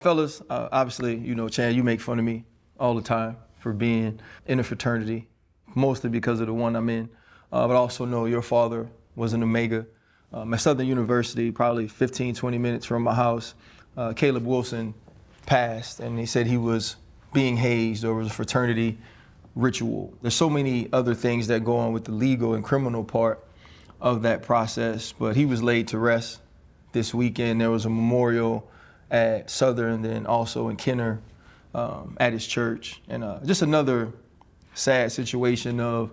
Fellas, obviously, Chad, you make fun of me all the time for being in a fraternity, mostly because of the one I'm in. But I also know your father was an Omega. At Southern University, probably 15, 20 minutes from my house, Caleb Wilson passed, and he said he was being hazed, or it was a fraternity ritual. There's so many other things that go on with the legal and criminal part of that process, but he was laid to rest this weekend. There was a memorial at Southern, then also in Kenner at his church. And just another sad situation of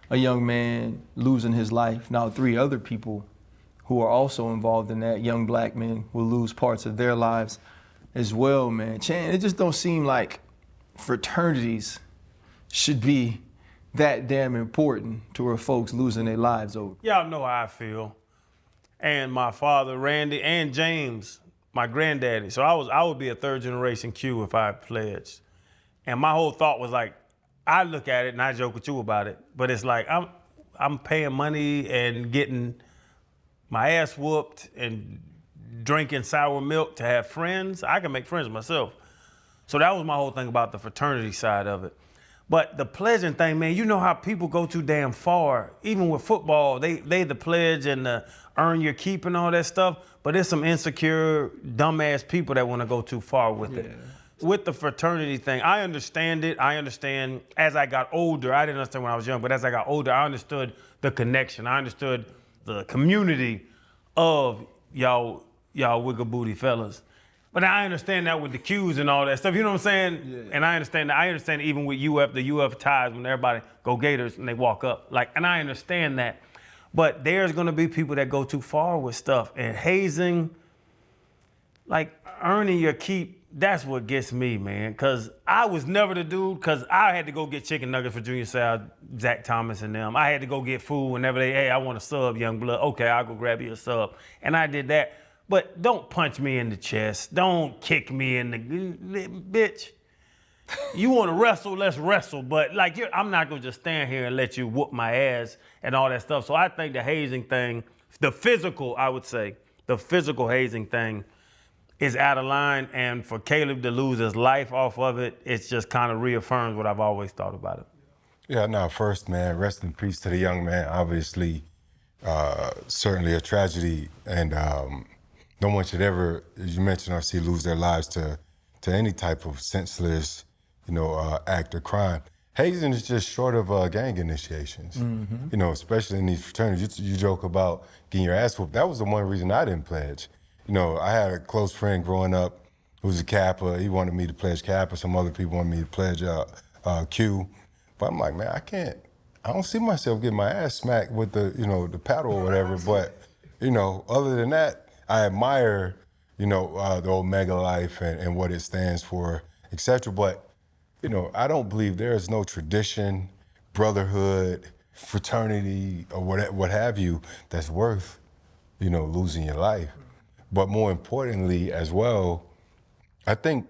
a young man losing his life. Now 3 other people who are also involved in that, young black men, will lose parts of their lives as well, man. Chan, it just don't seem like fraternities should be that damn important to where folks losing their lives over. Y'all know how I feel. And my father, Randy, and James, my granddaddy. So I would be a 3rd generation Q if I pledged. And my whole thought was like, I look at it and I joke with you about it, but it's like I'm paying money and getting my ass whooped and drinking sour milk to have friends. I can make friends myself. So that was my whole thing about the fraternity side of it. But the pledging thing, man, you know how people go too damn far. Even with football, they the pledge and the earn your keep and all that stuff. But there's some insecure, dumbass people that want to go too far with it. With the fraternity thing, I understand it. I understand as I got older. I didn't understand when I was young, but as I got older, I understood the connection. I understood the community of y'all wiggle booty fellas. But I understand that with the Qs and all that stuff, you know what I'm saying? Yeah. And I understand that. I understand even with UF, the UF ties, when everybody go Gators and they walk up. And I understand that. But there's gonna be people that go too far with stuff. And hazing, like earning your keep, that's what gets me, man. Cause I was never the dude, cause I had to go get chicken nuggets for Junior Sal, Zach Thomas and them. I had to go get food whenever hey, I want a sub, young blood. Okay, I'll go grab you a sub. And I did that. But don't punch me in the chest. Don't kick me in the, bitch. You want to wrestle, let's wrestle. But I'm not gonna just stand here and let you whoop my ass and all that stuff. So I think the hazing thing, the physical, I would say, the physical hazing thing is out of line. And for Caleb to lose his life off of it, it just kind of reaffirms what I've always thought about it. Yeah, no, first, man, rest in peace to the young man. Obviously, certainly a tragedy, and no one should ever, as you mentioned, or see lose their lives to any type of senseless, act or crime. Hazing is just short of gang initiations, especially in these fraternities. You joke about getting your ass whooped. That was the one reason I didn't pledge. I had a close friend growing up who was a Kappa. He wanted me to pledge Kappa. Some other people wanted me to pledge Q. But I'm like, man, I don't see myself getting my ass smacked with the paddle or whatever. But, other than that, I admire, the Omega life and what it stands for, et cetera. But, I don't believe there is no tradition, brotherhood, fraternity, or what have you, that's worth, losing your life. But more importantly as well, I think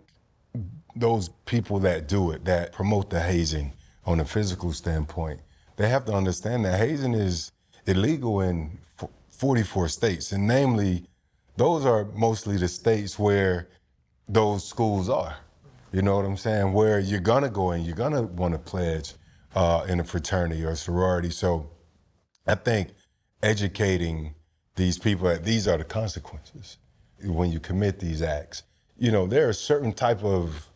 those people that do it, that promote the hazing on a physical standpoint, they have to understand that hazing is illegal in 44 states, and namely, those are mostly the states where those schools are. You know what I'm saying? Where you're gonna go and you're gonna wanna pledge in a fraternity or a sorority. So I think educating these people that these are the consequences when you commit these acts. There are certain type of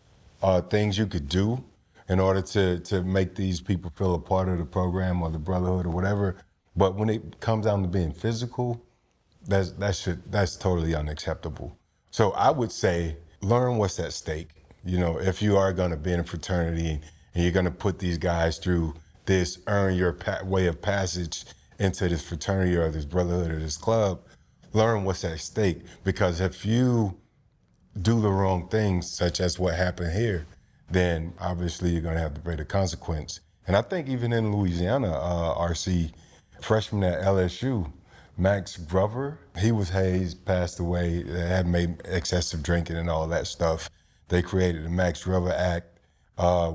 things you could do in order to make these people feel a part of the program or the brotherhood or whatever. But when it comes down to being physical, that's totally unacceptable. So I would say, learn what's at stake. If you are gonna be in a fraternity and you're gonna put these guys through this, earn your way of passage into this fraternity or this brotherhood or this club, learn what's at stake. Because if you do the wrong things, such as what happened here, then obviously you're gonna have to pay the consequence. And I think even in Louisiana, RC, freshman at LSU, Max Grover, he was hazed, passed away, had made excessive drinking and all that stuff. They created the Max Grover Act,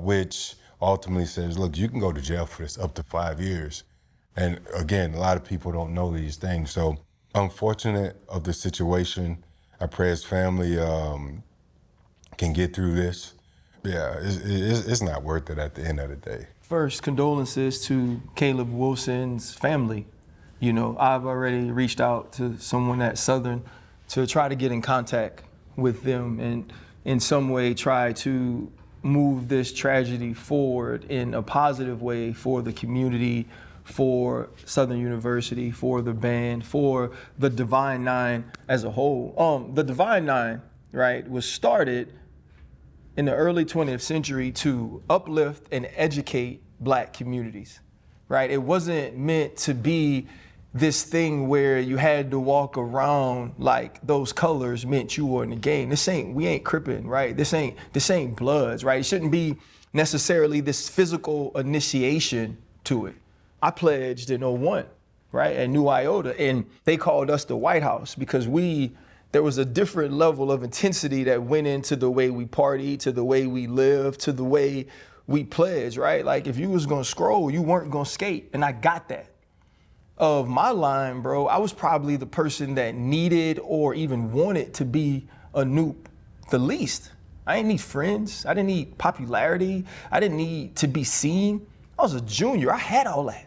which ultimately says, look, you can go to jail for this up to 5 years. And again, a lot of people don't know these things. So unfortunate of the situation. I pray his family can get through this. Yeah, it's not worth it at the end of the day. First, condolences to Caleb Wilson's family. You know, I've already reached out to someone at Southern to try to get in contact with them and in some way try to move this tragedy forward in a positive way for the community, for Southern University, for the band, for the Divine Nine as a whole. The Divine Nine, right, was started in the early 20th century to uplift and educate Black communities, right? It wasn't meant to be this thing where you had to walk around like those colors meant you were in the game. We ain't Crippin', right? This ain't Bloods, right? It shouldn't be necessarily this physical initiation to it. I pledged in 01, right, at New Iota, and they called us the White House because there was a different level of intensity that went into the way we party, to the way we live, to the way we pledge, right? Like if you was gonna scroll, you weren't gonna skate, and I got that. Of my line, bro, I was probably the person that needed or even wanted to be a Noop the least. I didn't need friends. I didn't need popularity. I didn't need to be seen. I was a junior. I had all that.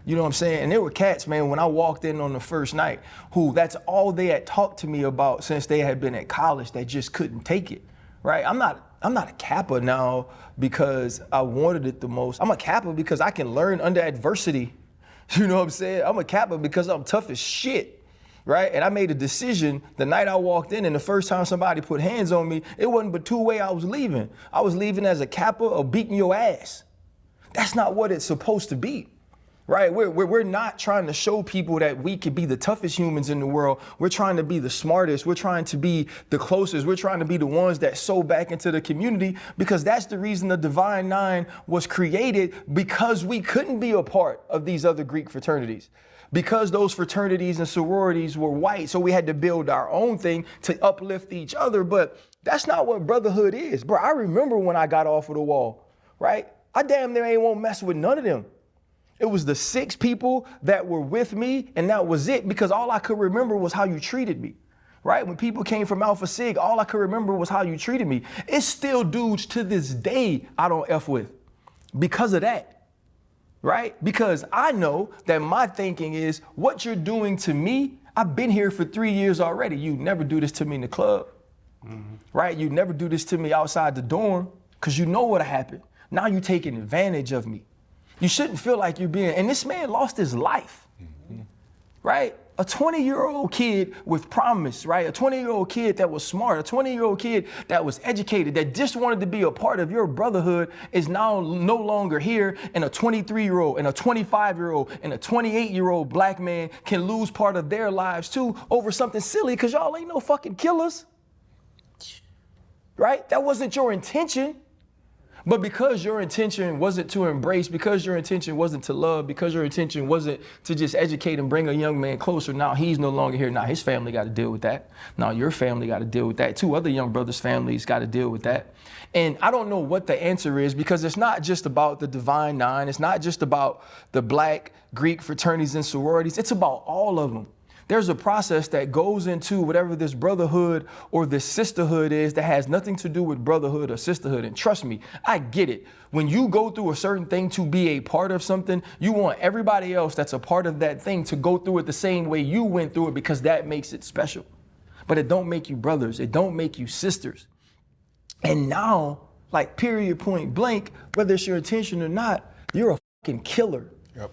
You know what I'm saying? And there were cats, man, when I walked in on the first night, who that's all they had talked to me about since they had been at college, that just couldn't take it, right? I'm not a Kappa now because I wanted it the most. I'm a Kappa because I can learn under adversity. You know what I'm saying? I'm a Kappa because I'm tough as shit, right? And I made a decision the night I walked in, and the first time somebody put hands on me, it wasn't but two ways I was leaving. I was leaving as a Kappa or beating your ass. That's not what it's supposed to be, right? We're not trying to show people that we could be the toughest humans in the world. We're trying to be the smartest. We're trying to be the closest. We're trying to be the ones that sow back into the community, because that's the reason the Divine Nine was created, because we couldn't be a part of these other Greek fraternities, because those fraternities and sororities were white. So we had to build our own thing to uplift each other. But that's not what brotherhood is, bro. I remember when I got off of the wall, right? I damn near ain't won't mess with none of them. It was the 6 people that were with me, and that was it, because all I could remember was how you treated me, right? When people came from Alpha Sig, all I could remember was how you treated me. It's still dudes to this day I don't F with because of that, right? Because I know that my thinking is, what you're doing to me, I've been here for 3 years already. You never do this to me in the club, right? You never do this to me outside the dorm, because you know what'll happen. Now you're taking advantage of me. You shouldn't feel like you're being, and this man lost his life, right? A 20-year-old kid with promise, right? A 20-year-old kid that was smart, a 20-year-old kid that was educated, that just wanted to be a part of your brotherhood, is now no longer here, and a 23-year-old and a 25-year-old and a 28-year-old Black man can lose part of their lives too over something silly, because y'all ain't no fucking killers, right? That wasn't your intention. But because your intention wasn't to embrace, because your intention wasn't to love, because your intention wasn't to just educate and bring a young man closer, now he's no longer here. Now his family got to deal with that. Now your family got to deal with that. 2 other young brothers' families got to deal with that. And I don't know what the answer is, because it's not just about the Divine Nine. It's not just about the Black Greek fraternities and sororities. It's about all of them. There's a process that goes into whatever this brotherhood or this sisterhood is that has nothing to do with brotherhood or sisterhood. And trust me, I get it. When you go through a certain thing to be a part of something, you want everybody else that's a part of that thing to go through it the same way you went through it, because that makes it special. But it don't make you brothers. It don't make you sisters. And now, like period, point blank, whether it's your intention or not, you're a fucking killer. Yep.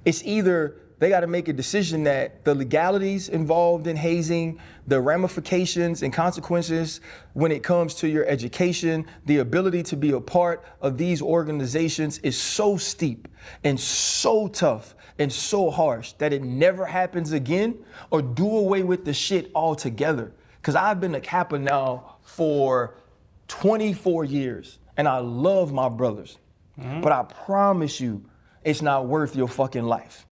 It's either they got to make a decision that the legalities involved in hazing, the ramifications and consequences when it comes to your education, the ability to be a part of these organizations is so steep and so tough and so harsh that it never happens again, or do away with the shit altogether. Because I've been a Kappa now for 24 years and I love my brothers, but I promise you, it's not worth your fucking life.